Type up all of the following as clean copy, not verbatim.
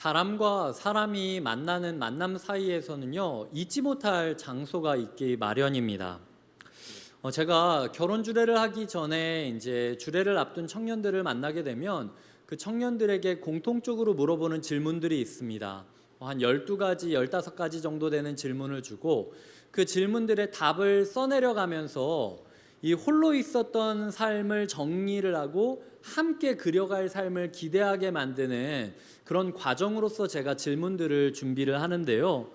사람과 사람이 만나는 만남 사이에서는요, 잊지 못할 장소가 있기 마련입니다. 제가 결혼 주례를 하기 전에 이제 주례를 앞둔 청년들을 만나게 되면 그 청년들에게 공통적으로 물어보는 질문들이 있습니다. 한 12가지, 15가지 정도 되는 질문을 주고 그 질문들의 답을 써내려가면서 이 홀로 있었던 삶을 정리를 하고 함께 그려갈 삶을 기대하게 만드는 그런 과정으로서 제가 질문들을 준비를 하는데요.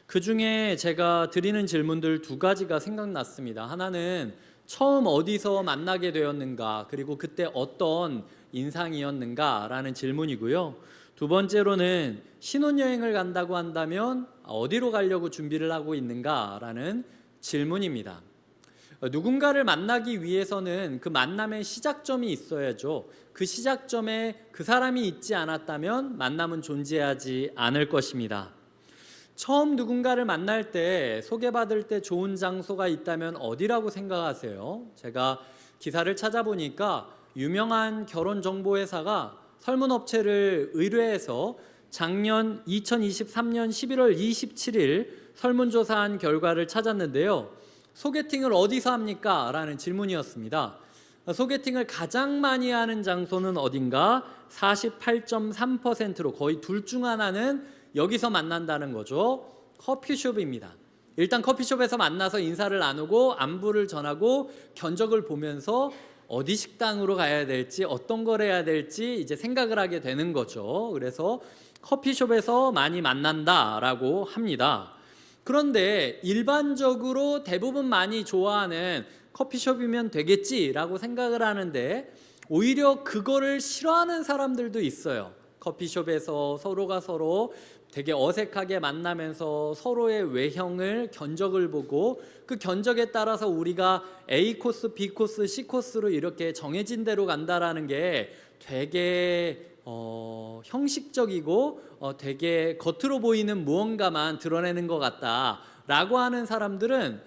그 중에 제가 드리는 질문들 2가지가 생각났습니다. 하나는 처음 어디서 만나게 되었는가, 그리고 그때 어떤 인상이었는가라는 질문이고요. 2번째로는 신혼여행을 간다고 한다면 어디로 가려고 준비를 하고 있는가라는 질문입니다. 누군가를 만나기 위해서는 그 만남의 시작점이 있어야죠. 그 시작점에 그 사람이 있지 않았다면 만남은 존재하지 않을 것입니다. 처음 누군가를 만날 때, 소개받을 때 좋은 장소가 있다면 어디라고 생각하세요? 제가 기사를 찾아보니까 유명한 결혼정보회사가 설문업체를 의뢰해서 작년 2023년 11월 27일 설문조사한 결과를 찾았는데요. 소개팅을 어디서 합니까? 라는 질문이었습니다. 소개팅을 가장 많이 하는 장소는 어딘가? 48.3%로 거의 둘 중 하나는 여기서 만난다는 거죠. 커피숍입니다. 일단 커피숍에서 만나서 인사를 나누고 안부를 전하고 견적을 보면서 어디 식당으로 가야 될지 어떤 걸 해야 될지 이제 생각을 하게 되는 거죠. 그래서 커피숍에서 많이 만난다라고 합니다. 그런데 일반적으로 대부분 많이 좋아하는 커피숍이면 되겠지라고 생각을 하는데 오히려 그거를 싫어하는 사람들도 있어요. 커피숍에서 서로가 서로 되게 어색하게 만나면서 서로의 외형을 견적을 보고 그 견적에 따라서 우리가 A 코스, B 코스, C 코스로 이렇게 정해진 대로 간다라는 게 되게 형식적이고 되게 겉으로 보이는 무언가만 드러내는 것 같다라고 하는 사람들은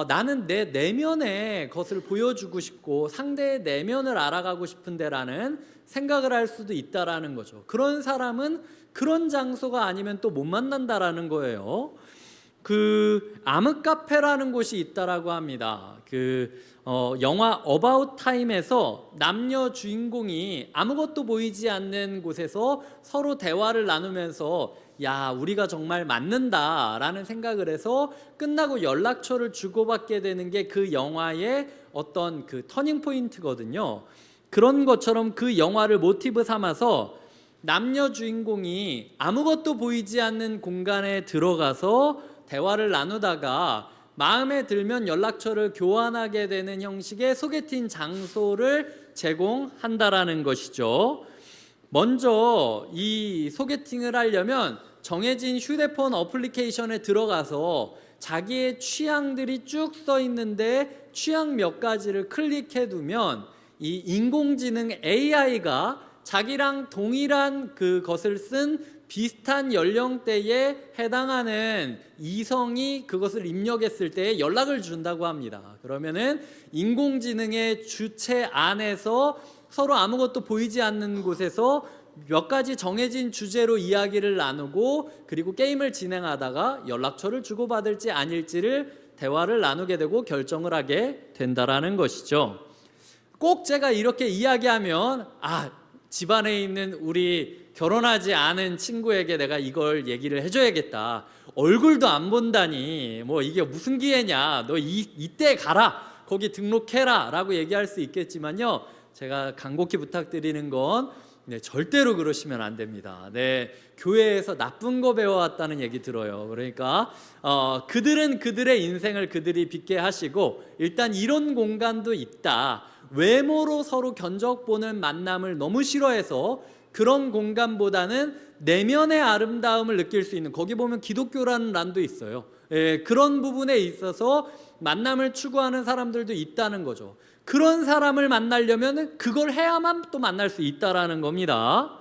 나는 내 내면의 것을 보여주고 싶고 상대의 내면을 알아가고 싶은데라는 생각을 할 수도 있다라는 거죠. 그런 사람은 그런 장소가 아니면 또 못 만난다라는 거예요. 그 암흑카페라는 곳이 있다라고 합니다. 영화 어바웃 타임에서 남녀 주인공이 아무것도 보이지 않는 곳에서 서로 대화를 나누면서 야, 우리가 정말 맞는다라는 생각을 해서 끝나고 연락처를 주고받게 되는 게 그 영화의 어떤 그 터닝 포인트거든요. 그런 것처럼 그 영화를 모티브 삼아서 남녀 주인공이 아무것도 보이지 않는 공간에 들어가서 대화를 나누다가 마음에 들면 연락처를 교환하게 되는 형식의 소개팅 장소를 제공한다라는 것이죠. 먼저 이 소개팅을 하려면 정해진 휴대폰 어플리케이션에 들어가서 자기의 취향들이 쭉 써 있는데 취향 몇 가지를 클릭해 두면 이 인공지능 AI가 자기랑 동일한 그것을 쓴 비슷한 연령대에 해당하는 이성이 그것을 입력했을 때 연락을 준다고 합니다. 그러면은 인공지능의 주체 안에서 서로 아무것도 보이지 않는 곳에서 몇 가지 정해진 주제로 이야기를 나누고 그리고 게임을 진행하다가 연락처를 주고받을지 아닐지를 대화를 나누게 되고 결정을 하게 된다라는 것이죠. 꼭 제가 이렇게 이야기하면 집안에 있는 우리 결혼하지 않은 친구에게 내가 이걸 얘기를 해줘야겠다. 얼굴도 안 본다니 뭐 이게 무슨 기회냐. 너 이때 가라. 거기 등록해라 라고 얘기할 수 있겠지만요. 제가 간곡히 부탁드리는 건 절대로 그러시면 안 됩니다. 교회에서 나쁜 거 배워왔다는 얘기 들어요. 그러니까 그들은 그들의 인생을 그들이 빛게 하시고 일단 이런 공간도 있다. 외모로 서로 견적 보는 만남을 너무 싫어해서 그런 공간보다는 내면의 아름다움을 느낄 수 있는, 거기 보면 기독교라는 란도 있어요. 그런 부분에 있어서 만남을 추구하는 사람들도 있다는 거죠. 그런 사람을 만나려면 그걸 해야만 또 만날 수 있다라는 겁니다.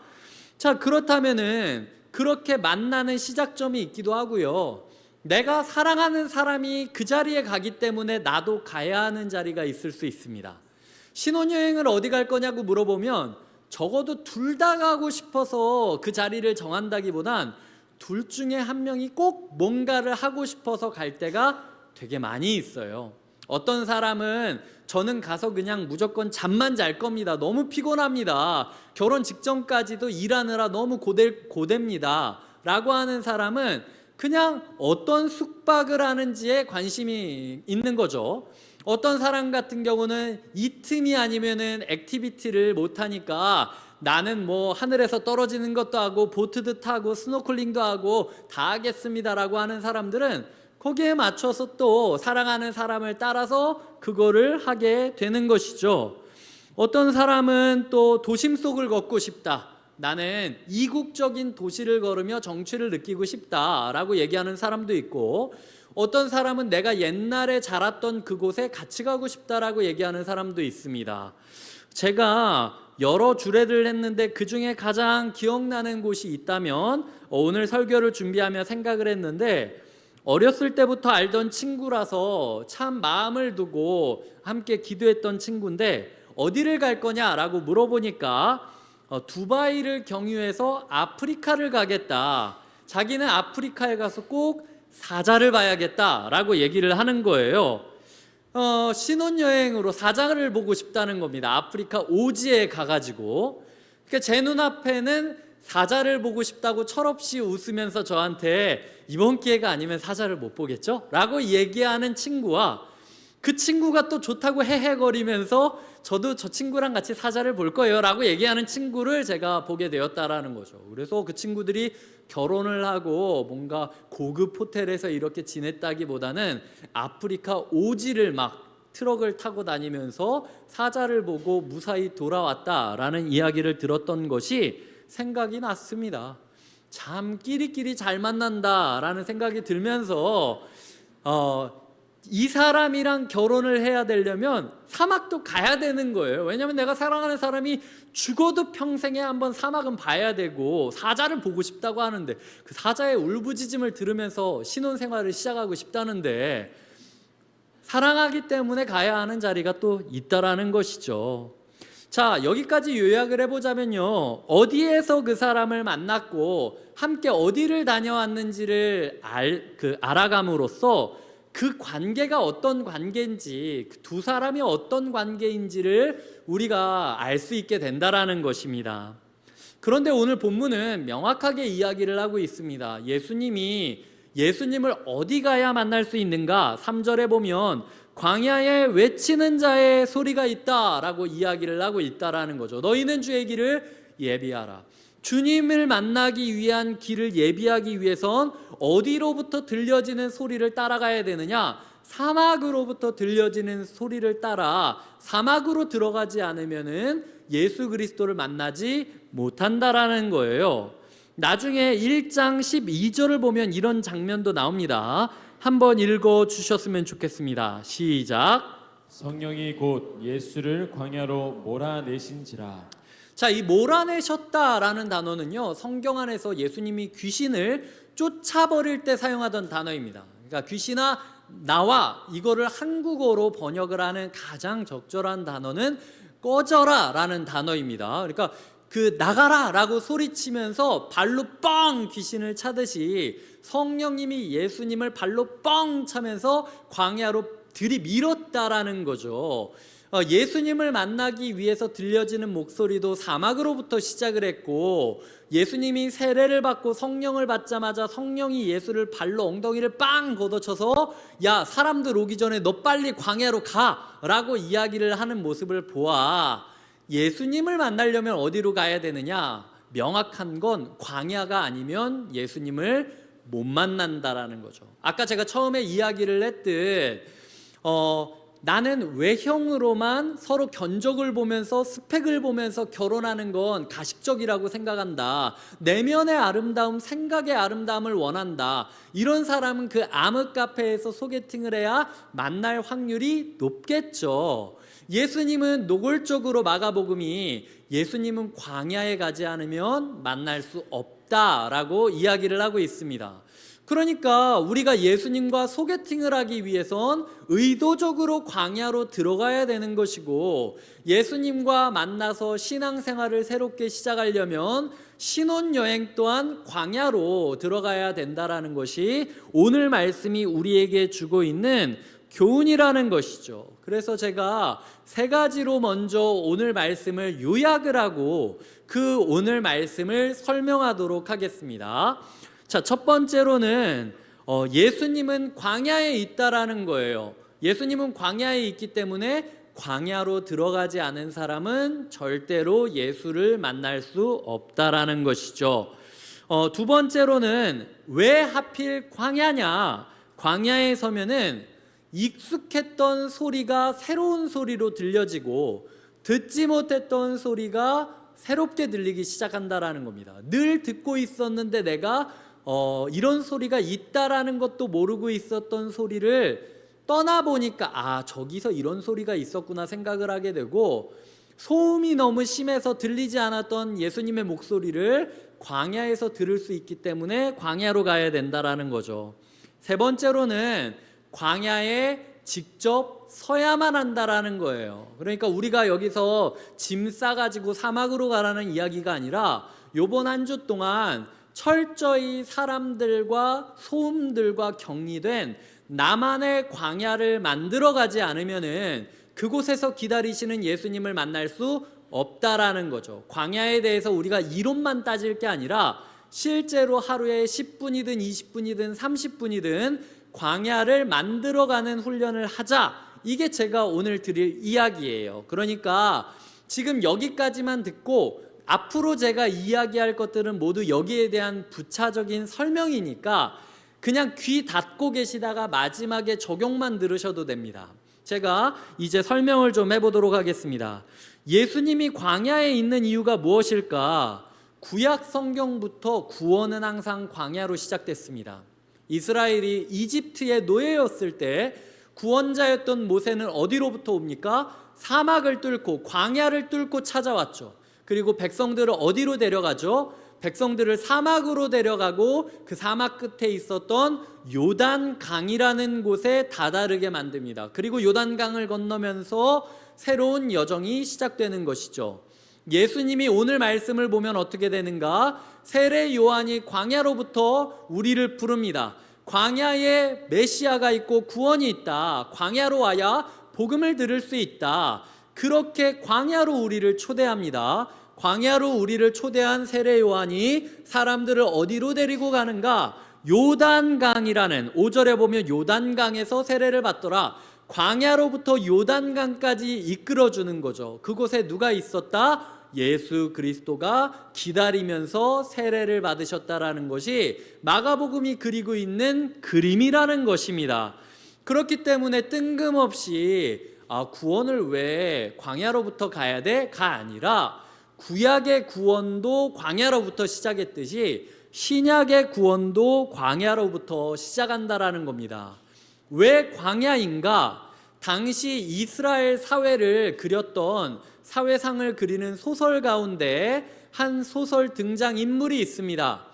자, 그렇다면은 그렇게 만나는 시작점이 있기도 하고요. 내가 사랑하는 사람이 그 자리에 가기 때문에 나도 가야 하는 자리가 있을 수 있습니다. 신혼여행을 어디 갈 거냐고 물어보면 적어도 둘 다 가고 싶어서 그 자리를 정한다기보단 둘 중에 한 명이 꼭 뭔가를 하고 싶어서 갈 때가 되게 많이 있어요. 어떤 사람은 저는 가서 그냥 무조건 잠만 잘 겁니다. 너무 피곤합니다. 결혼 직전까지도 일하느라 너무 고됩니다. 라고 하는 사람은 그냥 어떤 숙박을 하는지에 관심이 있는 거죠. 어떤 사람 같은 경우는 이 틈이 아니면은 액티비티를 못 하니까 나는 뭐 하늘에서 떨어지는 것도 하고 보트도 타고 스노클링도 하고 다 하겠습니다라고 하는 사람들은 거기에 맞춰서 또 사랑하는 사람을 따라서 그거를 하게 되는 것이죠. 어떤 사람은 또 도심 속을 걷고 싶다. 나는 이국적인 도시를 걸으며 정취를 느끼고 싶다라고 얘기하는 사람도 있고, 어떤 사람은 내가 옛날에 자랐던 그곳에 같이 가고 싶다라고 얘기하는 사람도 있습니다. 제가 여러 주례를 했는데 그 중에 가장 기억나는 곳이 있다면 오늘 설교를 준비하며 생각을 했는데, 어렸을 때부터 알던 친구라서 참 마음을 두고 함께 기도했던 친구인데 어디를 갈 거냐라고 물어보니까 두바이를 경유해서 아프리카를 가겠다. 자기는 아프리카에 가서 꼭 사자를 봐야겠다라고 얘기를 하는 거예요. 신혼여행으로 사자를 보고 싶다는 겁니다. 아프리카 오지에 가가지고. 그러니까 제 눈앞에는 사자를 보고 싶다고 철없이 웃으면서 저한테 이번 기회가 아니면 사자를 못 보겠죠? 라고 얘기하는 친구와 그 친구가 또 좋다고 헤헤거리면서 저도 저 친구랑 같이 사자를 볼 거예요 라고 얘기하는 친구를 제가 보게 되었다라는 거죠. 그래서 그 친구들이 결혼을 하고 뭔가 고급 호텔에서 이렇게 지냈다기보다는 아프리카 오지를 막 트럭을 타고 다니면서 사자를 보고 무사히 돌아왔다라는 이야기를 들었던 것이 생각이 났습니다. 참 끼리끼리 잘 만난다라는 생각이 들면서 이 사람이랑 결혼을 해야 되려면 사막도 가야 되는 거예요. 왜냐하면 내가 사랑하는 사람이 죽어도 평생에 한번 사막은 봐야 되고 사자를 보고 싶다고 하는데 그 사자의 울부짖음을 들으면서 신혼생활을 시작하고 싶다는데 사랑하기 때문에 가야 하는 자리가 또 있다라는 것이죠. 자, 여기까지 요약을 해보자면요, 어디에서 그 사람을 만났고 함께 어디를 다녀왔는지를 알아감으로써 그 관계가 어떤 관계인지, 두 사람이 어떤 관계인지를 우리가 알 수 있게 된다라는 것입니다. 그런데 오늘 본문은 명확하게 이야기를 하고 있습니다. 예수님을 어디 가야 만날 수 있는가? 3절에 보면 광야에 외치는 자의 소리가 있다라고 이야기를 하고 있다라는 거죠. 너희는 주의 길을 예비하라. 주님을 만나기 위한 길을 예비하기 위해선 어디로부터 들려지는 소리를 따라가야 되느냐? 사막으로부터 들려지는 소리를 따라 사막으로 들어가지 않으면은 예수 그리스도를 만나지 못한다라는 거예요. 나중에 1장 12절을 보면 이런 장면도 나옵니다. 한번 읽어 주셨으면 좋겠습니다. 시작. 성령이 곧 예수를 광야로 몰아내신지라. 자, 이 몰아내셨다라는 단어는요, 성경 안에서 예수님이 귀신을 쫓아버릴 때 사용하던 단어입니다. 그러니까 귀신아 나와, 이거를 한국어로 번역을 하는 가장 적절한 단어는 꺼져라라는 단어입니다. 그러니까 그 나가라라고 소리치면서 발로 뻥 귀신을 차듯이 성령님이 예수님을 발로 뻥 차면서 광야로 들이밀었다라는 거죠. 예수님을 만나기 위해서 들려지는 목소리도 사막으로부터 시작을 했고, 예수님이 세례를 받고 성령을 받자마자 성령이 예수를 발로 엉덩이를 빵 걷어쳐서 야, 사람들 오기 전에 너 빨리 광야로 가라고 이야기를 하는 모습을 보아 예수님을 만나려면 어디로 가야 되느냐? 명확한 건 광야가 아니면 예수님을 못 만난다라는 거죠. 아까 제가 처음에 이야기를 했듯 나는 외형으로만 서로 견적을 보면서 스펙을 보면서 결혼하는 건 가식적이라고 생각한다. 내면의 아름다움, 생각의 아름다움을 원한다. 이런 사람은 그 암흑 카페에서 소개팅을 해야 만날 확률이 높겠죠. 예수님은 노골적으로 마가복음이 예수님은 광야에 가지 않으면 만날 수 없다라고 이야기를 하고 있습니다. 그러니까 우리가 예수님과 소개팅을 하기 위해선 의도적으로 광야로 들어가야 되는 것이고, 예수님과 만나서 신앙생활을 새롭게 시작하려면 신혼여행 또한 광야로 들어가야 된다라는 것이 오늘 말씀이 우리에게 주고 있는 교훈이라는 것이죠. 그래서 제가 세 가지로 먼저 오늘 말씀을 요약을 하고 그 오늘 말씀을 설명하도록 하겠습니다. 자, 첫 번째로는 예수님은 광야에 있다라는 거예요. 예수님은 광야에 있기 때문에 광야로 들어가지 않은 사람은 절대로 예수를 만날 수 없다라는 것이죠. 두 번째로는 왜 하필 광야냐? 광야에 서면은 익숙했던 소리가 새로운 소리로 들려지고 듣지 못했던 소리가 새롭게 들리기 시작한다라는 겁니다. 늘 듣고 있었는데 내가 이런 소리가 있다라는 것도 모르고 있었던 소리를 떠나보니까 저기서 이런 소리가 있었구나 생각을 하게 되고, 소음이 너무 심해서 들리지 않았던 예수님의 목소리를 광야에서 들을 수 있기 때문에 광야로 가야 된다라는 거죠. 세 번째로는 광야에 직접 서야만 한다라는 거예요. 그러니까 우리가 여기서 짐 싸가지고 사막으로 가라는 이야기가 아니라 요번 한 주 동안 철저히 사람들과 소음들과 격리된 나만의 광야를 만들어가지 않으면은 그곳에서 기다리시는 예수님을 만날 수 없다라는 거죠. 광야에 대해서 우리가 이론만 따질 게 아니라 실제로 하루에 10분이든 20분이든 30분이든 광야를 만들어가는 훈련을 하자. 이게 제가 오늘 드릴 이야기예요. 그러니까 지금 여기까지만 듣고 앞으로 제가 이야기할 것들은 모두 여기에 대한 부차적인 설명이니까 그냥 귀 닫고 계시다가 마지막에 적용만 들으셔도 됩니다. 제가 이제 설명을 좀 해보도록 하겠습니다. 예수님이 광야에 있는 이유가 무엇일까? 구약 성경부터 구원은 항상 광야로 시작됐습니다. 이스라엘이 이집트의 노예였을 때 구원자였던 모세는 어디로부터 옵니까? 사막을 뚫고 광야를 뚫고 찾아왔죠. 그리고 백성들을 어디로 데려가죠? 백성들을 사막으로 데려가고 그 사막 끝에 있었던 요단강이라는 곳에 다다르게 만듭니다. 그리고 요단강을 건너면서 새로운 여정이 시작되는 것이죠. 예수님이 오늘 말씀을 보면 어떻게 되는가? 세례 요한이 광야로부터 우리를 부릅니다. 광야에 메시아가 있고 구원이 있다. 광야로 와야 복음을 들을 수 있다. 그렇게 광야로 우리를 초대합니다. 광야로 우리를 초대한 세례 요한이 사람들을 어디로 데리고 가는가? 요단강이라는, 5절에 보면 요단강에서 세례를 받더라. 광야로부터 요단강까지 이끌어주는 거죠. 그곳에 누가 있었다? 예수 그리스도가 기다리면서 세례를 받으셨다라는 것이 마가복음이 그리고 있는 그림이라는 것입니다. 그렇기 때문에 뜬금없이 구원을 왜 광야로부터 가야 돼? 가 아니라 구약의 구원도 광야로부터 시작했듯이 신약의 구원도 광야로부터 시작한다라는 겁니다. 왜 광야인가? 당시 이스라엘 사회를 그렸던 사회상을 그리는 소설 가운데 한 소설 등장인물이 있습니다.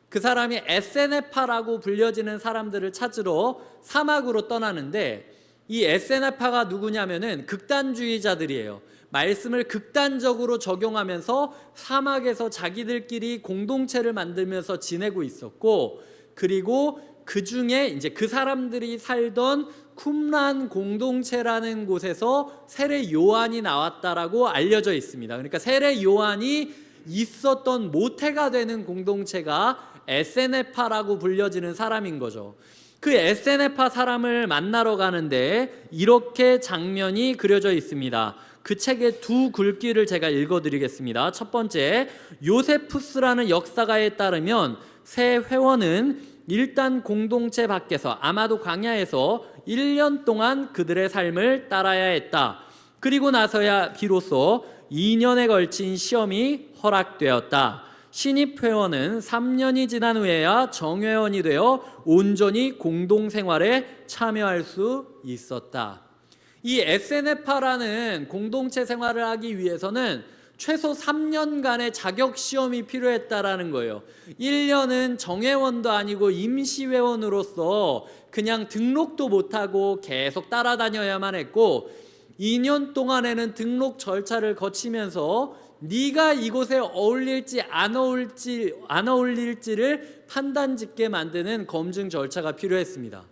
그 사람이 에세네파라고 불려지는 사람들을 찾으러 사막으로 떠나는데, 이 에세네파가 누구냐면은 극단주의자들이에요. 말씀을 극단적으로 적용하면서 사막에서 자기들끼리 공동체를 만들면서 지내고 있었고, 그리고 그 중에 이제 그 사람들이 살던 쿰란 공동체라는 곳에서 세례 요한이 나왔다라고 알려져 있습니다. 그러니까 세례 요한이 있었던 모태가 되는 공동체가 에세네파라고 불려지는 사람인 거죠. 그 에세네파 사람을 만나러 가는데 이렇게 장면이 그려져 있습니다. 그 책의 두 글귀를 제가 읽어드리겠습니다. 첫 번째, 요세푸스라는 역사가에 따르면 새 회원은 일단 공동체 밖에서, 아마도 광야에서 1년 동안 그들의 삶을 따라야 했다. 그리고 나서야 비로소 2년에 걸친 시험이 허락되었다. 신입 회원은 3년이 지난 후에야 정회원이 되어 온전히 공동생활에 참여할 수 있었다. 이 에세네파라는 공동체 생활을 하기 위해서는 최소 3년간의 자격 시험이 필요했다라는 거예요. 1년은 정회원도 아니고 임시회원으로서 그냥 등록도 못하고 계속 따라다녀야만 했고, 2년 동안에는 등록 절차를 거치면서 네가 이곳에 어울릴지 안 어울릴지를 판단짓게 만드는 검증 절차가 필요했습니다.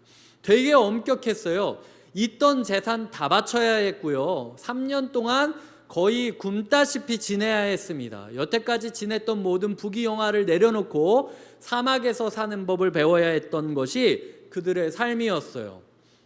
되게 엄격했어요. 있던 재산 다 바쳐야 했고요. 3년 동안 거의 굶다시피 지내야 했습니다. 여태까지 지냈던 모든 부귀영화를 내려놓고 사막에서 사는 법을 배워야 했던 것이 그들의 삶이었어요.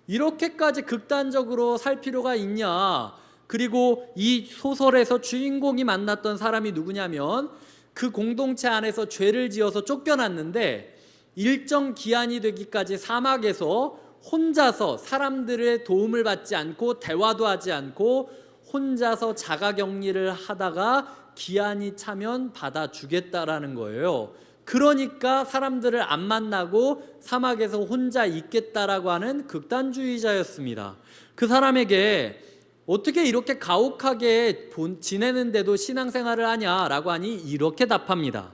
이렇게까지 극단적으로 살 필요가 있냐? 그리고 이 소설에서 주인공이 만났던 사람이 누구냐면, 그 공동체 안에서 죄를 지어서 쫓겨났는데 일정 기한이 되기까지 사막에서 혼자서 사람들의 도움을 받지 않고 대화도 하지 않고 혼자서 자가격리를 하다가 기한이 차면 받아주겠다라는 거예요. 그러니까 사람들을 안 만나고 사막에서 혼자 있겠다라고 하는 극단주의자였습니다. 그 사람에게 어떻게 이렇게 가혹하게 지내는데도 신앙생활을 하냐라고 하니 이렇게 답합니다.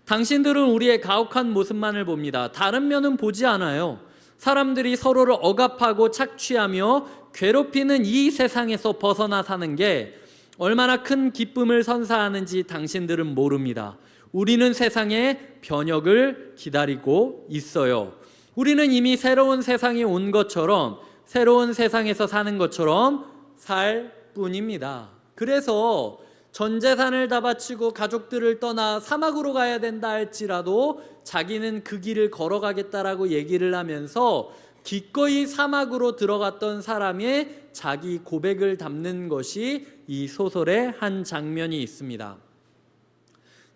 당신들은 우리의 가혹한 모습만을 봅니다. 다른 면은 보지 않아요. 사람들이 서로를 억압하고 착취하며 괴롭히는 이 세상에서 벗어나 사는 게 얼마나 큰 기쁨을 선사하는지 당신들은 모릅니다. 우리는 세상의 변혁을 기다리고 있어요. 우리는 이미 새로운 세상이 온 것처럼, 새로운 세상에서 사는 것처럼 살 뿐입니다. 그래서 전 재산을 다 바치고 가족들을 떠나 사막으로 가야 된다 할지라도 자기는 그 길을 걸어가겠다라고 얘기를 하면서 기꺼이 사막으로 들어갔던 사람의 자기 고백을 담는 것이 이 소설의 한 장면이 있습니다.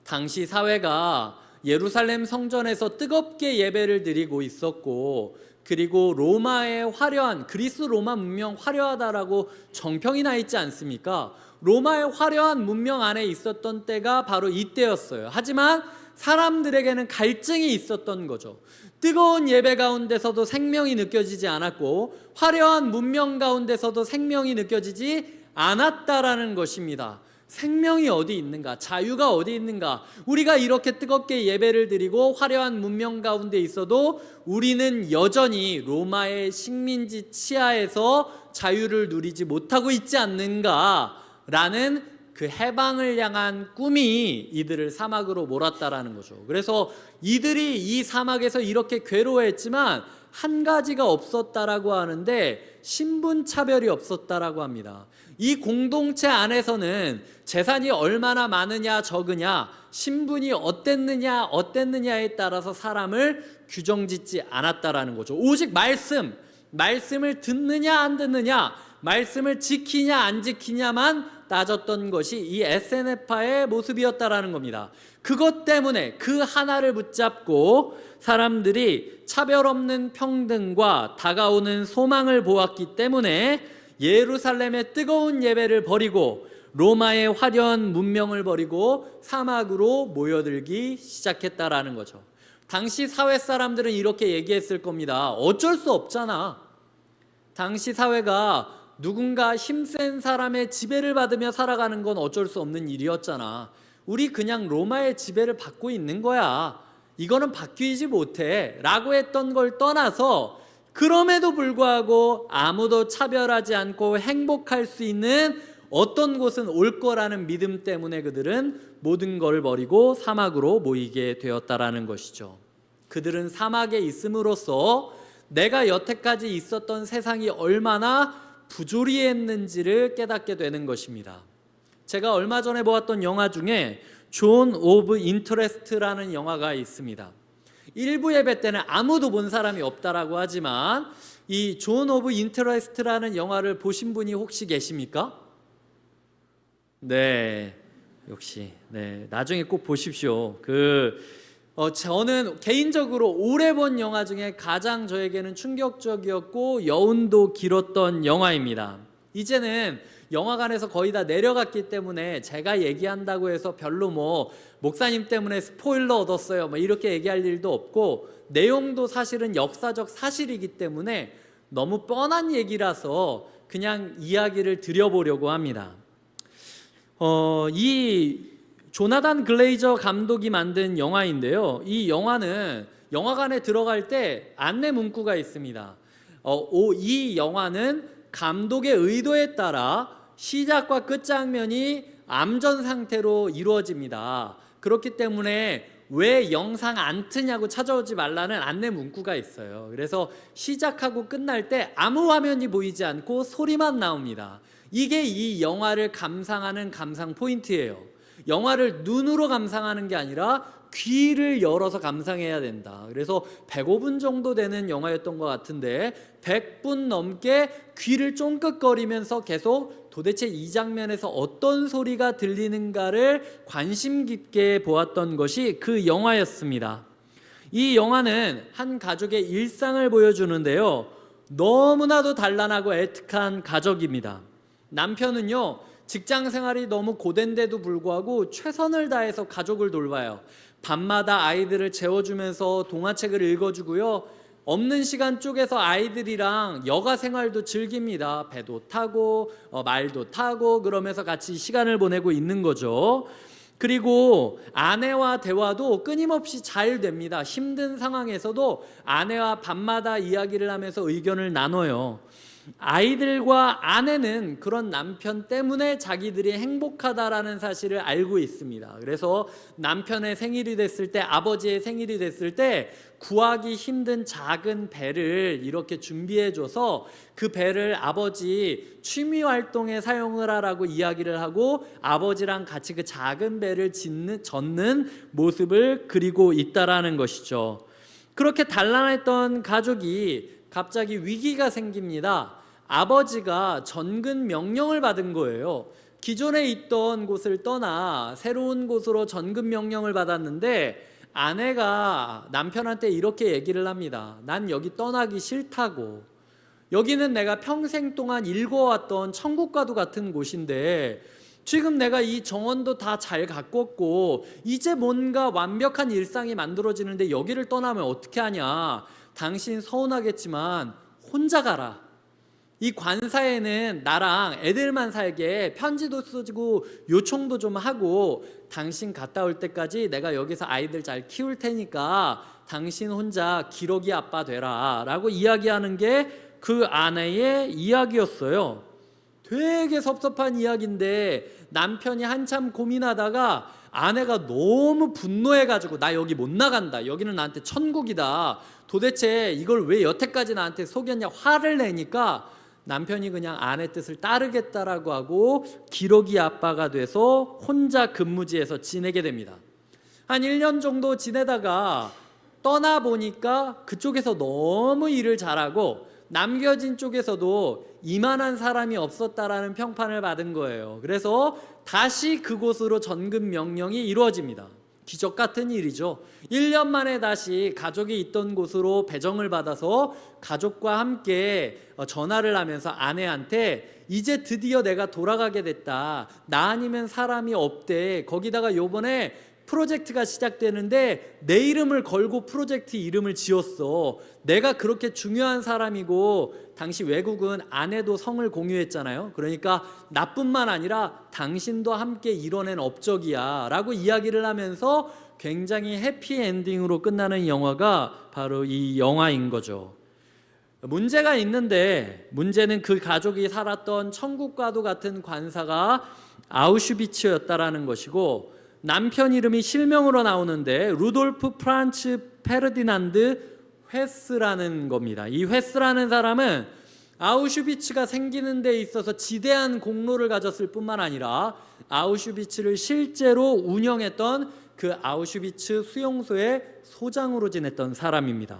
당시 사회가 예루살렘 성전에서 뜨겁게 예배를 드리고 있었고, 그리고 로마의 화려한, 그리스 로마 문명 화려하다라고 정평이 나 있지 않습니까? 로마의 화려한 문명 안에 있었던 때가 바로 이때였어요. 하지만 사람들에게는 갈증이 있었던 거죠. 뜨거운 예배 가운데서도 생명이 느껴지지 않았고, 화려한 문명 가운데서도 생명이 느껴지지 않았다라는 것입니다. 생명이 어디 있는가? 자유가 어디 있는가? 우리가 이렇게 뜨겁게 예배를 드리고 화려한 문명 가운데 있어도 우리는 여전히 로마의 식민지 치하에서 자유를 누리지 못하고 있지 않는가라는 그 해방을 향한 꿈이 이들을 사막으로 몰았다라는 거죠. 그래서 이들이 이 사막에서 이렇게 괴로워했지만 한 가지가 없었다라고 하는데, 신분 차별이 없었다라고 합니다. 이 공동체 안에서는 재산이 얼마나 많으냐 적으냐, 신분이 어땠느냐에 따라서 사람을 규정짓지 않았다라는 거죠. 오직 말씀을 듣느냐 안 듣느냐, 말씀을 지키냐 안 지키냐만 따졌던 것이 이 에세네파의 모습이었다라는 겁니다. 그것 때문에 그 하나를 붙잡고 사람들이 차별 없는 평등과 다가오는 소망을 보았기 때문에 예루살렘의 뜨거운 예배를 버리고 로마의 화려한 문명을 버리고 사막으로 모여들기 시작했다라는 거죠. 당시 사회 사람들은 이렇게 얘기했을 겁니다. 어쩔 수 없잖아. 당시 사회가 누군가 힘센 사람의 지배를 받으며 살아가는 건 어쩔 수 없는 일이었잖아. 우리 그냥 로마의 지배를 받고 있는 거야. 이거는 바뀌지 못해 라고 했던 걸 떠나서, 그럼에도 불구하고 아무도 차별하지 않고 행복할 수 있는 어떤 곳은 올 거라는 믿음 때문에 그들은 모든 걸 버리고 사막으로 모이게 되었다라는 것이죠. 그들은 사막에 있음으로써 내가 여태까지 있었던 세상이 얼마나 부조리했는지를 깨닫게 되는 것입니다. 제가 얼마 전에 보았던 영화 중에 존 오브 인터레스트라는 영화가 있습니다. 일부 예배 때는 아무도 본 사람이 없다라고 하지만 이 존 오브 인터레스트라는 영화를 보신 분이 혹시 계십니까? 네, 역시 나중에 꼭 보십시오. 저는 개인적으로 오래 본 영화 중에 가장 저에게는 충격적이었고 여운도 길었던 영화입니다. 이제는 영화관에서 거의 다 내려갔기 때문에 제가 얘기한다고 해서 별로 목사님 때문에 스포일러 얻었어요 이렇게 얘기할 일도 없고, 내용도 사실은 역사적 사실이기 때문에 너무 뻔한 얘기라서 그냥 이야기를 드려보려고 합니다. 이 조나단 글레이저 감독이 만든 영화인데요. 이 영화는 영화관에 들어갈 때 안내 문구가 있습니다. 이 영화는 감독의 의도에 따라 시작과 끝 장면이 암전 상태로 이루어집니다. 그렇기 때문에 왜 영상 안 트냐고 찾아오지 말라는 안내 문구가 있어요. 그래서 시작하고 끝날 때 아무 화면이 보이지 않고 소리만 나옵니다. 이게 이 영화를 감상하는 감상 포인트예요. 영화를 눈으로 감상하는 게 아니라 귀를 열어서 감상해야 된다. 그래서 105분 정도 되는 영화였던 것 같은데 100분 넘게 귀를 쫑긋거리면서 계속 도대체 이 장면에서 어떤 소리가 들리는가를 관심 깊게 보았던 것이 그 영화였습니다. 이 영화는 한 가족의 일상을 보여주는데요. 너무나도 단란하고 애틋한 가족입니다. 남편은요, 직장 생활이 너무 고된데도 불구하고 최선을 다해서 가족을 돌봐요. 밤마다 아이들을 재워주면서 동화책을 읽어주고요. 없는 시간 쪼개서 아이들이랑 여가 생활도 즐깁니다. 배도 타고 말도 타고 그러면서 같이 시간을 보내고 있는 거죠. 그리고 아내와 대화도 끊임없이 잘 됩니다. 힘든 상황에서도 아내와 밤마다 이야기를 하면서 의견을 나눠요. 아이들과 아내는 그런 남편 때문에 자기들이 행복하다라는 사실을 알고 있습니다. 그래서 남편의 생일이 됐을 때, 아버지의 생일이 됐을 때 구하기 힘든 작은 배를 이렇게 준비해줘서 그 배를 아버지 취미 활동에 사용을 하라고 이야기를 하고 아버지랑 같이 그 작은 배를 젓는 모습을 그리고 있다라는 것이죠. 그렇게 단란했던 가족이 갑자기 위기가 생깁니다. 아버지가 전근 명령을 받은 거예요. 기존에 있던 곳을 떠나 새로운 곳으로 전근 명령을 받았는데 아내가 남편한테 이렇게 얘기를 합니다. 난 여기 떠나기 싫다고. 여기는 내가 평생 동안 읽어왔던 천국과도 같은 곳인데 지금 내가 이 정원도 다 잘 가꿨고 이제 뭔가 완벽한 일상이 만들어지는데 여기를 떠나면 어떻게 하냐. 당신 서운하겠지만 혼자 가라. 이 관사에는 나랑 애들만 살게 편지도 쓰고 요청도 좀 하고 당신 갔다 올 때까지 내가 여기서 아이들 잘 키울 테니까 당신 혼자 기러기 아빠 되라 라고 이야기하는 게 그 아내의 이야기였어요. 되게 섭섭한 이야기인데 남편이 한참 고민하다가 아내가 너무 분노해가지고 나 여기 못 나간다. 여기는 나한테 천국이다. 도대체 이걸 왜 여태까지 나한테 속였냐 화를 내니까 남편이 그냥 아내 뜻을 따르겠다라고 하고 기러기 아빠가 돼서 혼자 근무지에서 지내게 됩니다. 한 1년 정도 지내다가 떠나보니까 그쪽에서 너무 일을 잘하고 남겨진 쪽에서도 이만한 사람이 없었다라는 평판을 받은 거예요. 그래서 다시 그곳으로 전근 명령이 이루어집니다. 기적 같은 일이죠. 1년 만에 다시 가족이 있던 곳으로 배정을 받아서 가족과 함께 전화를 하면서 아내한테 이제 드디어 내가 돌아가게 됐다. 나 아니면 사람이 없대. 거기다가 요번에 프로젝트가 시작되는데 내 이름을 걸고 프로젝트 이름을 지었어. 내가 그렇게 중요한 사람이고 당시 외국은 아내도 성을 공유했잖아요. 그러니까 나뿐만 아니라 당신도 함께 이뤄낸 업적이야 라고 이야기를 하면서 굉장히 해피엔딩으로 끝나는 영화가 바로 이 영화인 거죠. 문제가 있는데 문제는 그 가족이 살았던 천국과도 같은 관사가 아우슈비츠였다라는 것이고 남편 이름이 실명으로 나오는데 루돌프 프란츠 페르디난드 회스라는 겁니다. 이 회스라는 사람은 아우슈비츠가 생기는 데 있어서 지대한 공로를 가졌을 뿐만 아니라 아우슈비츠를 실제로 운영했던 그 아우슈비츠 수용소의 소장으로 지냈던 사람입니다.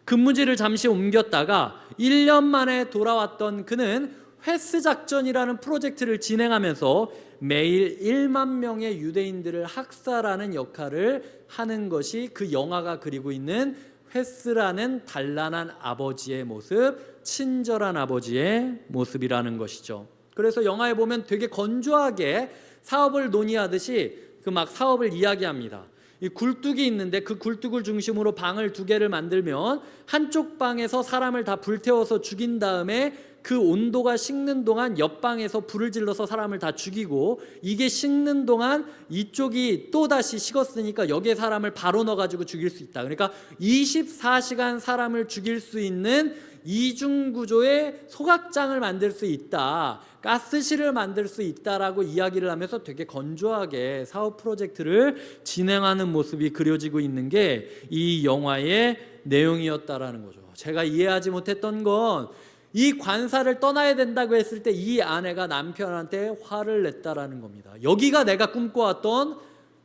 근무지를 잠시 옮겼다가 1년 만에 돌아왔던 그는 회스 작전이라는 프로젝트를 진행하면서 매일 1만 명의 유대인들을 학살하는 역할을 하는 것이 그 영화가 그리고 있는 회스라는 단란한 아버지의 모습, 친절한 아버지의 모습이라는 것이죠. 그래서 영화에 보면 되게 건조하게 사업을 논의하듯이 그 막 사업을 이야기합니다. 이 굴뚝이 있는데 그 굴뚝을 중심으로 방을 2개를 만들면 한쪽 방에서 사람을 다 불태워서 죽인 다음에 그 온도가 식는 동안 옆방에서 불을 질러서 사람을 다 죽이고, 이게 식는 동안 이쪽이 또다시 식었으니까 여기에 사람을 바로 넣어가지고 죽일 수 있다. 그러니까 24시간 사람을 죽일 수 있는 이중구조의 소각장을 만들 수 있다, 가스실을 만들 수 있다라고 이야기를 하면서 되게 건조하게 사업 프로젝트를 진행하는 모습이 그려지고 있는 게 이 영화의 내용이었다라는 거죠. 제가 이해하지 못했던 건 이 관사를 떠나야 된다고 했을 때 이 아내가 남편한테 화를 냈다라는 겁니다. 여기가 내가 꿈꿔왔던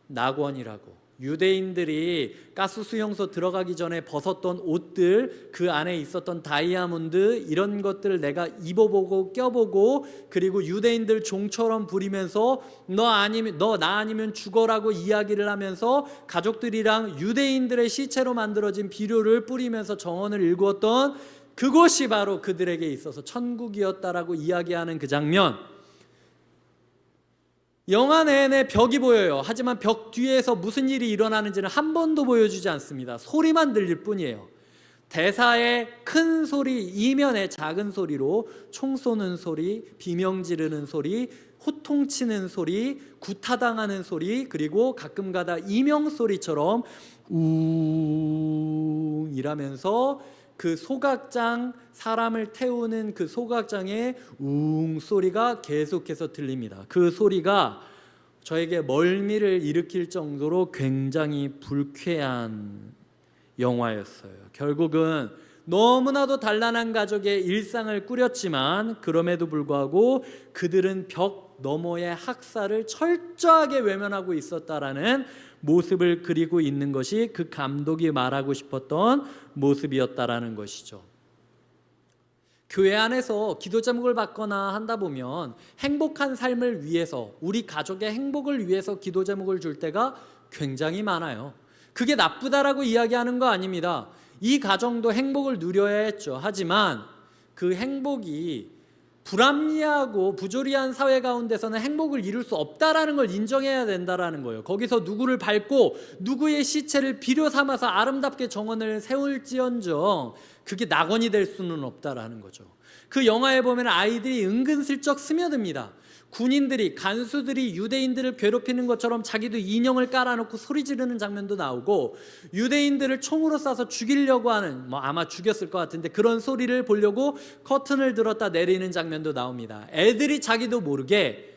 낙원이라고. 유대인들이 가스 수용소 들어가기 전에 벗었던 옷들, 그 안에 있었던 다이아몬드, 이런 것들을 내가 입어보고 껴보고, 그리고 유대인들 종처럼 부리면서 너 나 아니면 죽어라고 이야기를 하면서 가족들이랑 유대인들의 시체로 만들어진 비료를 뿌리면서 정원을 일구었던 그곳이 바로 그들에게 있어서 천국이었다라고 이야기하는 그 장면. 영화 내내 벽이 보여요. 하지만 벽 뒤에서 무슨 일이 일어나는지는 한 번도 보여주지 않습니다. 소리만 들릴 뿐이에요. 대사의 큰 소리 이면에 작은 소리로 총 쏘는 소리, 비명 지르는 소리, 호통치는 소리, 구타당하는 소리, 그리고 가끔가다 이명 소리처럼 우웅 이라면서 그 소각장, 사람을 태우는 그 소각장의 우웅 소리가 계속해서 들립니다. 그 소리가 저에게 멀미를 일으킬 정도로 굉장히 불쾌한 영화였어요. 결국은 너무나도 단란한 가족의 일상을 꾸렸지만 그럼에도 불구하고 그들은 벽 너머의 학살을 철저하게 외면하고 있었다라는 모습을 그리고 있는 것이 그 감독이 말하고 싶었던 모습이었다라는 것이죠. 교회 안에서 기도 제목을 받거나 한다 보면 행복한 삶을 위해서, 우리 가족의 행복을 위해서 기도 제목을 줄 때가 굉장히 많아요. 그게 나쁘다라고 이야기하는 거 아닙니다. 이 가정도 행복을 누려야 했죠. 하지만 그 행복이 불합리하고 부조리한 사회 가운데서는 행복을 이룰 수 없다라는 걸 인정해야 된다라는 거예요. 거기서 누구를 밟고 누구의 시체를 비료 삼아서 아름답게 정원을 세울지언정 그게 낙원이 될 수는 없다라는 거죠. 그 영화에 보면 아이들이 은근슬쩍 스며듭니다. 군인들이, 간수들이 유대인들을 괴롭히는 것처럼 자기도 인형을 깔아놓고 소리 지르는 장면도 나오고, 유대인들을 총으로 쏴서 죽이려고 하는, 아마 죽였을 것 같은데 그런 소리를 보려고 커튼을 들었다 내리는 장면도 나옵니다. 애들이 자기도 모르게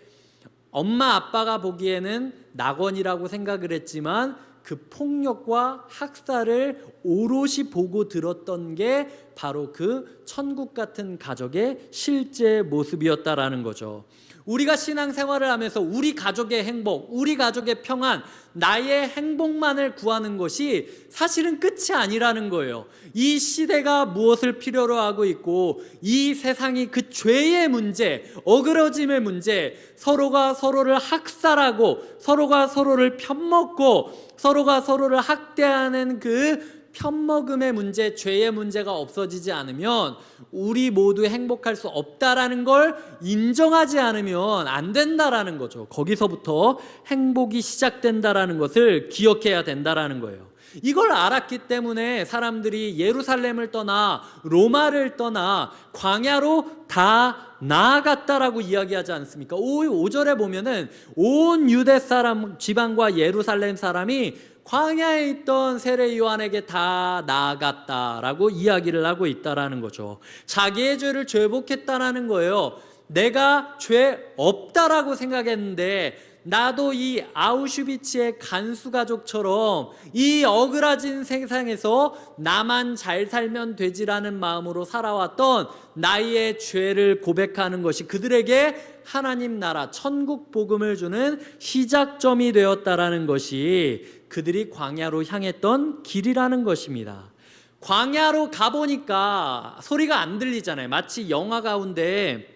엄마 아빠가 보기에는 낙원이라고 생각을 했지만 그 폭력과 학살을 오롯이 보고 들었던 게 바로 그 천국 같은 가족의 실제 모습이었다라는 거죠. 우리가 신앙생활을 하면서 우리 가족의 행복, 우리 가족의 평안, 나의 행복만을 구하는 것이 사실은 끝이 아니라는 거예요. 이 시대가 무엇을 필요로 하고 있고, 이 세상이 그 죄의 문제, 어그러짐의 문제, 서로가 서로를 학살하고 서로가 서로를 편먹고 서로가 서로를 학대하는 그 편먹음의 문제, 죄의 문제가 없어지지 않으면 우리 모두 행복할 수 없다라는 걸 인정하지 않으면 안 된다라는 거죠. 거기서부터 행복이 시작된다라는 것을 기억해야 된다라는 거예요. 이걸 알았기 때문에 사람들이 예루살렘을 떠나 로마를 떠나 광야로 다 나아갔다라고 이야기하지 않습니까? 5절에 보면은 온 유대 사람 지방과 예루살렘 사람이 광야에 있던 세례 요한에게 다 나아갔다라고 이야기를 하고 있다라는 거죠. 자기의 죄를 죄복했다라는 거예요. 내가 죄 없다라고 생각했는데 나도 이 아우슈비츠의 간수 가족처럼 이 어그러진 세상에서 나만 잘 살면 되지라는 마음으로 살아왔던 나의 죄를 고백하는 것이 그들에게 하나님 나라 천국 복음을 주는 시작점이 되었다라는 것이 그들이 광야로 향했던 길이라는 것입니다. 광야로 가보니까 소리가 안 들리잖아요. 마치 영화 가운데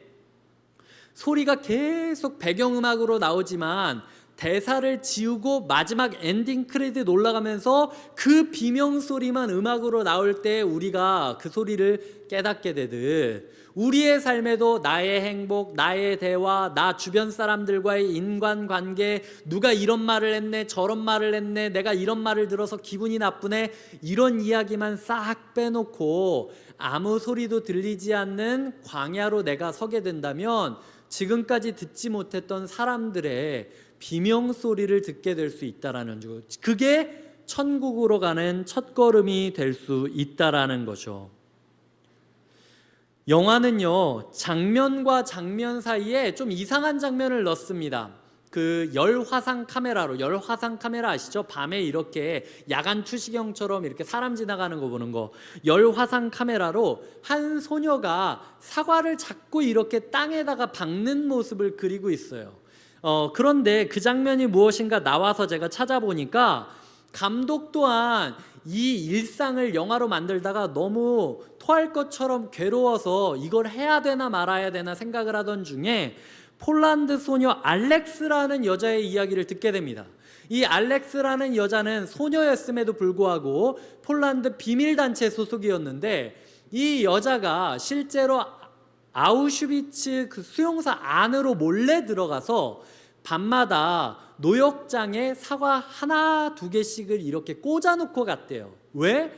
소리가 계속 배경음악으로 나오지만 대사를 지우고 마지막 엔딩 크레딧 올라가면서 그 비명소리만 음악으로 나올 때 우리가 그 소리를 깨닫게 되듯 우리의 삶에도 나의 행복, 나의 대화, 나 주변 사람들과의 인간관계, 누가 이런 말을 했네, 저런 말을 했네, 내가 이런 말을 들어서 기분이 나쁘네, 이런 이야기만 싹 빼놓고 아무 소리도 들리지 않는 광야로 내가 서게 된다면 지금까지 듣지 못했던 사람들의 비명소리를 듣게 될 수 있다라는 거, 그게 천국으로 가는 첫걸음이 될 수 있다라는 거죠. 영화는요, 장면과 장면 사이에 좀 이상한 장면을 넣습니다. 그 열화상 카메라로, 열화상 카메라 아시죠? 밤에 이렇게 야간 투시경처럼 이렇게 사람 지나가는 거 보는 거, 열화상 카메라로 한 소녀가 사과를 잡고 이렇게 땅에다가 박는 모습을 그리고 있어요. 그런데 그 장면이 무엇인가 나와서 제가 찾아보니까 감독 또한 이 일상을 영화로 만들다가 너무 토할 것처럼 괴로워서 이걸 해야 되나 말아야 되나 생각을 하던 중에 폴란드 소녀 알렉스라는 여자의 이야기를 듣게 됩니다. 이 알렉스라는 여자는 소녀였음에도 불구하고 폴란드 비밀단체 소속이었는데 이 여자가 실제로 아우슈비츠 그 수용소 안으로 몰래 들어가서 밤마다 노역장에 사과 하나 두 개씩을 이렇게 꽂아놓고 갔대요. 왜?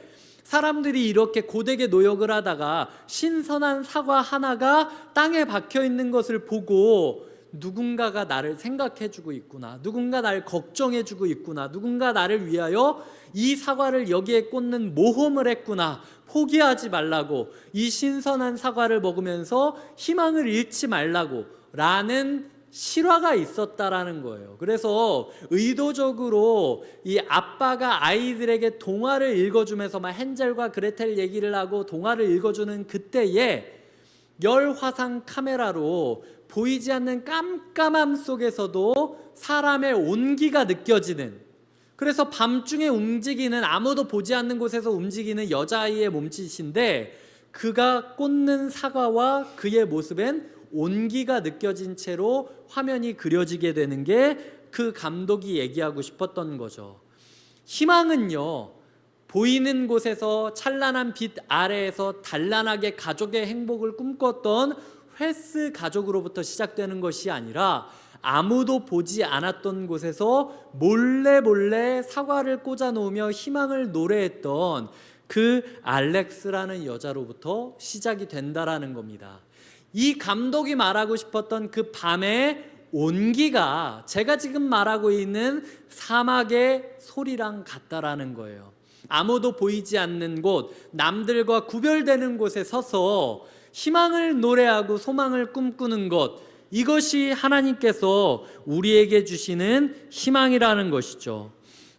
사람들이 이렇게 고되게 노역을 하다가 신선한 사과 하나가 땅에 박혀 있는 것을 보고 누군가가 나를 생각해주고 있구나, 누군가 나를 걱정해주고 있구나, 누군가 나를 위하여 이 사과를 여기에 꽂는 모험을 했구나, 포기하지 말라고, 이 신선한 사과를 먹으면서 희망을 잃지 말라고 라는 실화가 있었다라는 거예요. 그래서 의도적으로 이 아빠가 아이들에게 동화를 읽어주면서 막 헨젤과 그레텔 얘기를 하고 동화를 읽어주는 그때에 열화상 카메라로 보이지 않는 깜깜함 속에서도 사람의 온기가 느껴지는, 그래서 밤중에 움직이는, 아무도 보지 않는 곳에서 움직이는 여자아이의 몸짓인데 그가 꽂는 사과와 그의 모습엔 온기가 느껴진 채로 화면이 그려지게 되는 게 그 감독이 얘기하고 싶었던 거죠. 희망은요, 보이는 곳에서 찬란한 빛 아래에서 단란하게 가족의 행복을 꿈꿨던 헬스 가족으로부터 시작되는 것이 아니라 아무도 보지 않았던 곳에서 몰래 사과를 꽂아 놓으며 희망을 노래했던 그 알렉스라는 여자로부터 시작이 된다라는 겁니다. 이 감독이 말하고 싶었던 그 밤의 온기가 제가 지금 말하고 있는 사막의 소리랑 같다라는 거예요. 아무도 보이지 않는 곳, 남들과 구별되는 곳에 서서 희망을 노래하고 소망을 꿈꾸는 것, 이것이 하나님께서 우리에게 주시는 희망이라는 것이죠.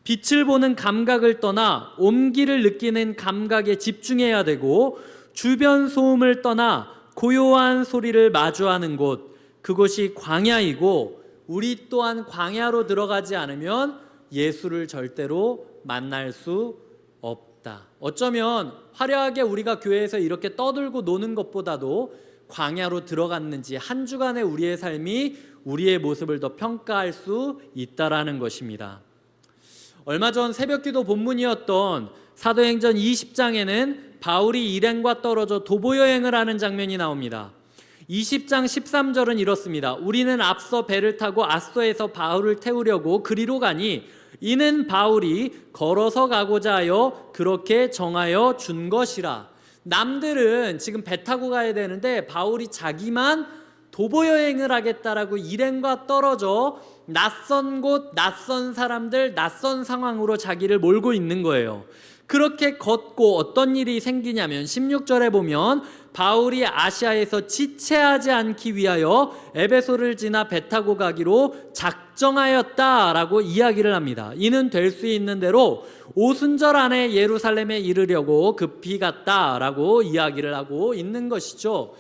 빛을 보는 감각을 떠나 온기를 느끼는 감각에 집중해야 되고, 주변 소음을 떠나 고요한 소리를 마주하는 곳, 그곳이 광야이고, 우리 또한 광야로 들어가지 않으면 예수를 절대로 만날 수 없다. 어쩌면 화려하게 우리가 교회에서 이렇게 떠들고 노는 것보다도 광야로 들어갔는지 한 주간의 우리의 삶이 우리의 모습을 더 평가할 수 있다라는 것입니다. 얼마 전 새벽기도 본문이었던 사도행전 20장에는 바울이 일행과 떨어져 도보여행을 하는 장면이 나옵니다. 20장 13절은 이렇습니다. 우리는 앞서 배를 타고 아소에서 바울을 태우려고 그리로 가니 이는 바울이 걸어서 가고자 하여 그렇게 정하여 준 것이라. 남들은 지금 배 타고 가야 되는데 바울이 자기만 도보 여행을 하겠다라고 일행과 떨어져 낯선 곳, 낯선 사람들, 낯선 상황으로 자기를 몰고 있는 거예요. 그렇게 걷고 어떤 일이 생기냐면 16절에 보면 바울이 아시아에서 지체하지 않기 위하여 에베소를 지나 배 타고 가기로 작정하였다라고 이야기를 합니다. 이는 될 수 있는 대로 오순절 안에 예루살렘에 이르려고 급히 갔다라고 이야기를 하고 있는 것이죠.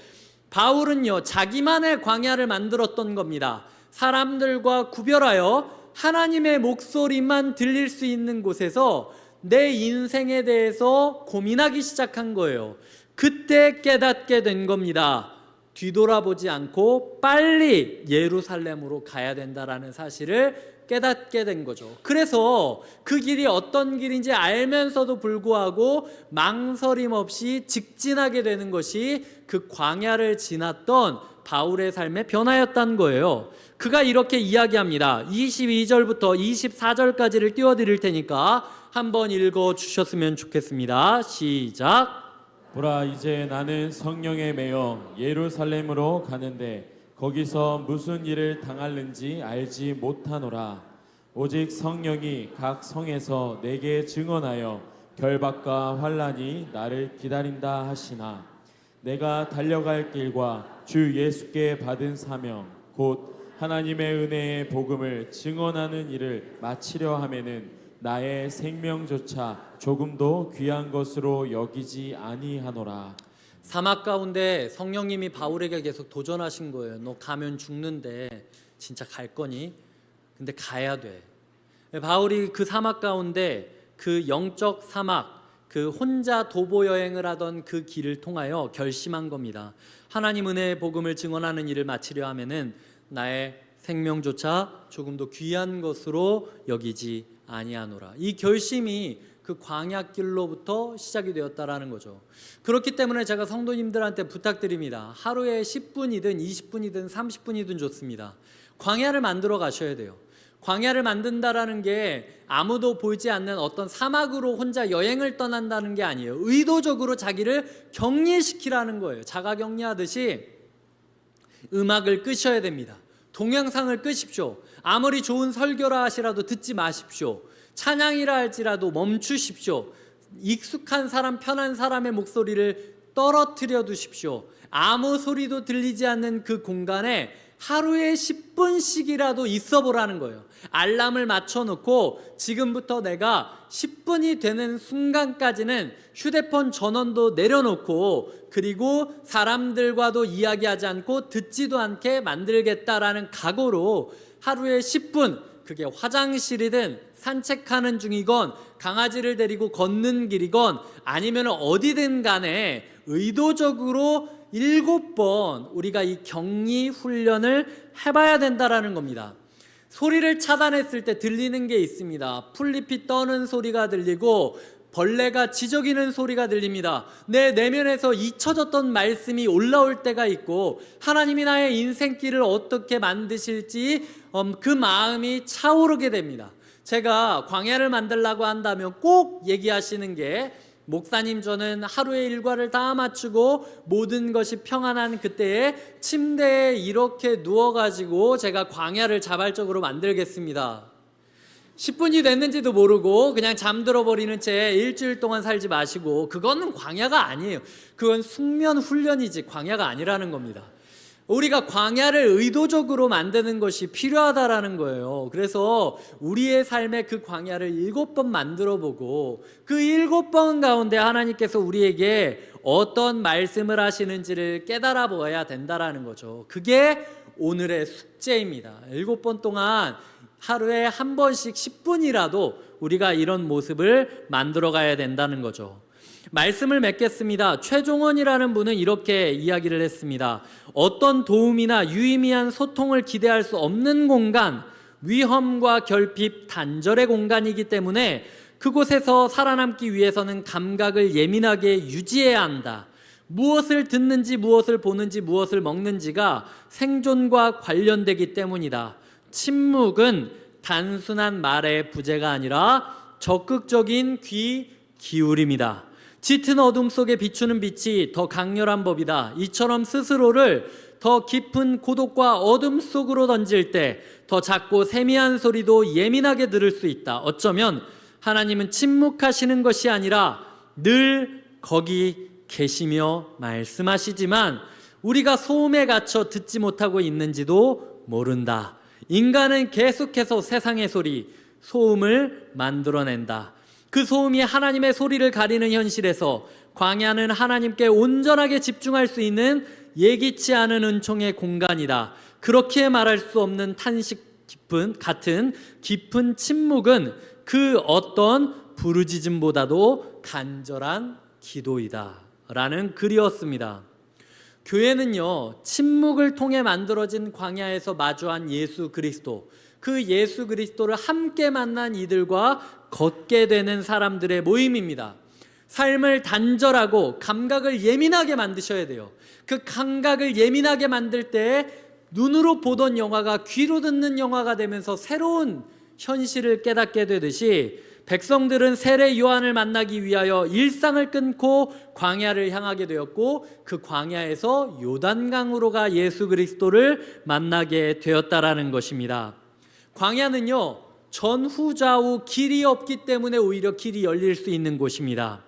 바울은요, 자기만의 광야를 만들었던 겁니다. 사람들과 구별하여 하나님의 목소리만 들릴 수 있는 곳에서 내 인생에 대해서 고민하기 시작한 거예요. 그때 깨닫게 된 겁니다. 뒤돌아보지 않고 빨리 예루살렘으로 가야 된다라는 사실을 깨닫게 된 거죠. 그래서 그 길이 어떤 길인지 알면서도 불구하고 망설임 없이 직진하게 되는 것이 그 광야를 지났던 바울의 삶의 변화였다는 거예요. 그가 이렇게 이야기합니다. 22절부터 24절까지를 띄워드릴 테니까 한번 읽어주셨으면 좋겠습니다. 시작. 보라, 이제 나는 성령에 매여 예루살렘으로 가는데 거기서 무슨 일을 당할는지 알지 못하노라. 오직 성령이 각 성에서 내게 증언하여 결박과 환난이 나를 기다린다 하시나, 내가 달려갈 길과 주 예수께 받은 사명 곧 하나님의 은혜의 복음을 증언하는 일을 마치려 하면은 나의 생명조차 조금도 귀한 것으로 여기지 아니하노라. 사막 가운데 성령님이 바울에게 계속 도전하신 거예요. 너 가면 죽는데 진짜 갈 거니? 근데 가야 돼. 바울이 그 사막 가운데 그 영적 사막, 그 혼자 도보 여행을 하던 그 길을 통하여 결심한 겁니다. 하나님 은혜의 복음을 증언하는 일을 마치려 하면은 나의 생명조차 조금도 귀한 것으로 여기지 아니하노라. 이 결심이 그 광야길로부터 시작이 되었다라는 거죠. 그렇기 때문에 제가 성도님들한테 부탁드립니다. 하루에 10분이든 20분이든 30분이든 좋습니다. 광야를 만들어 가셔야 돼요. 광야를 만든다라는 게 아무도 보이지 않는 어떤 사막으로 혼자 여행을 떠난다는 게 아니에요. 의도적으로 자기를 격리시키라는 거예요. 자가 격리하듯이 음악을 끄셔야 됩니다. 동영상을 끄십시오. 아무리 좋은 설교라 하시라도 듣지 마십시오. 찬양이라 할지라도 멈추십시오. 익숙한 사람, 편한 사람의 목소리를 떨어뜨려 두십시오. 아무 소리도 들리지 않는 그 공간에 하루에 10분씩이라도 있어 보라는 거예요. 알람을 맞춰놓고 지금부터 내가 10분이 되는 순간까지는 휴대폰 전원도 내려놓고 그리고 사람들과도 이야기하지 않고 듣지도 않게 만들겠다라는 각오로 하루에 10분, 그게 화장실이든 산책하는 중이건 강아지를 데리고 걷는 길이건 아니면 어디든 간에 의도적으로 7번 우리가 이 격리 훈련을 해봐야 된다라는 겁니다. 소리를 차단했을 때 들리는 게 있습니다. 풀잎이 떠는 소리가 들리고 벌레가 지저귀는 소리가 들립니다. 내 내면에서 잊혀졌던 말씀이 올라올 때가 있고 하나님이 나의 인생길을 어떻게 만드실지 그 마음이 차오르게 됩니다. 제가 광야를 만들려고 한다면 꼭 얘기하시는 게 목사님, 저는 하루의 일과를 다 마치고 모든 것이 평안한 그때에 침대에 이렇게 누워가지고 제가 광야를 자발적으로 만들겠습니다. 10분이 됐는지도 모르고 그냥 잠들어 버리는 채 일주일 동안 살지 마시고, 그거는 광야가 아니에요. 그건 숙면 훈련이지 광야가 아니라는 겁니다. 우리가 광야를 의도적으로 만드는 것이 필요하다라는 거예요. 그래서 우리의 삶의 그 광야를 7번 만들어 보고 그 7번 가운데 하나님께서 우리에게 어떤 말씀을 하시는지를 깨달아 보아야 된다라는 거죠. 그게 오늘의 숙제입니다. 7번 동안 하루에 한 번씩 10분이라도 우리가 이런 모습을 만들어 가야 된다는 거죠. 말씀을 맺겠습니다. 최종원이라는 분은 이렇게 이야기를 했습니다. 어떤 도움이나 유의미한 소통을 기대할 수 없는 공간, 위험과 결핍, 단절의 공간이기 때문에 그곳에서 살아남기 위해서는 감각을 예민하게 유지해야 한다. 무엇을 듣는지, 무엇을 보는지, 무엇을 먹는지가 생존과 관련되기 때문이다. 침묵은 단순한 말의 부재가 아니라 적극적인 귀 기울임이다. 짙은 어둠 속에 비추는 빛이 더 강렬한 법이다. 이처럼 스스로를 더 깊은 고독과 어둠 속으로 던질 때 더 작고 세미한 소리도 예민하게 들을 수 있다. 어쩌면 하나님은 침묵하시는 것이 아니라 늘 거기 계시며 말씀하시지만 우리가 소음에 갇혀 듣지 못하고 있는지도 모른다. 인간은 계속해서 세상의 소리, 소음을 만들어낸다. 그 소음이 하나님의 소리를 가리는 현실에서 광야는 하나님께 온전하게 집중할 수 있는 예기치 않은 은총의 공간이다. 그렇게 말할 수 없는 탄식 같은 깊은 침묵은 그 어떤 부르짖음보다도 간절한 기도이다 라는 글이었습니다. 교회는요, 침묵을 통해 만들어진 광야에서 마주한 예수 그리스도, 그 예수 그리스도를 함께 만난 이들과 걷게 되는 사람들의 모임입니다. 삶을 단절하고 감각을 예민하게 만드셔야 돼요. 그 감각을 예민하게 만들 때 눈으로 보던 영화가 귀로 듣는 영화가 되면서 새로운 현실을 깨닫게 되듯이, 백성들은 세례 요한을 만나기 위하여 일상을 끊고 광야를 향하게 되었고, 그 광야에서 요단강으로 가 예수 그리스도를 만나게 되었다라는 것입니다. 광야는요, 전후좌우 길이 없기 때문에 오히려 길이 열릴 수 있는 곳입니다.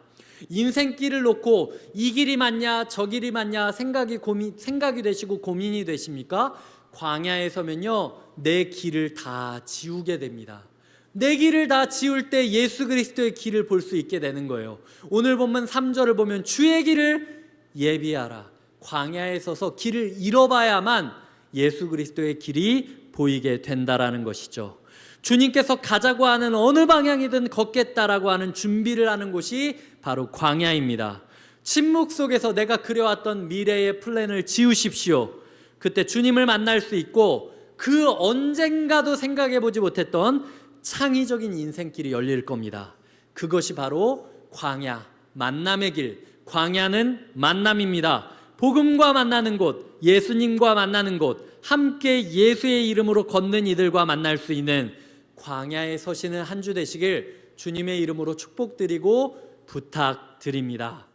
인생길을 놓고 이 길이 맞냐 저 길이 맞냐 생각이 되시고 고민이 되십니까? 광야에 서면요, 내 길을 다 지우게 됩니다. 내 길을 다 지울 때 예수 그리스도의 길을 볼 수 있게 되는 거예요. 오늘 본문 3절을 보면 주의 길을 예비하라. 광야에 서서 길을 잃어봐야만 예수 그리스도의 길이 보이게 된다라는 것이죠. 주님께서 가자고 하는 어느 방향이든 걷겠다라고 하는 준비를 하는 곳이 바로 광야입니다. 침묵 속에서 내가 그려왔던 미래의 플랜을 지우십시오. 그때 주님을 만날 수 있고, 그 언젠가도 생각해보지 못했던 창의적인 인생길이 열릴 겁니다. 그것이 바로 광야, 만남의 길. 광야는 만남입니다. 복음과 만나는 곳, 예수님과 만나는 곳, 함께 예수의 이름으로 걷는 이들과 만날 수 있는 광야에 서시는 한 주 되시길 주님의 이름으로 축복드리고 부탁드립니다.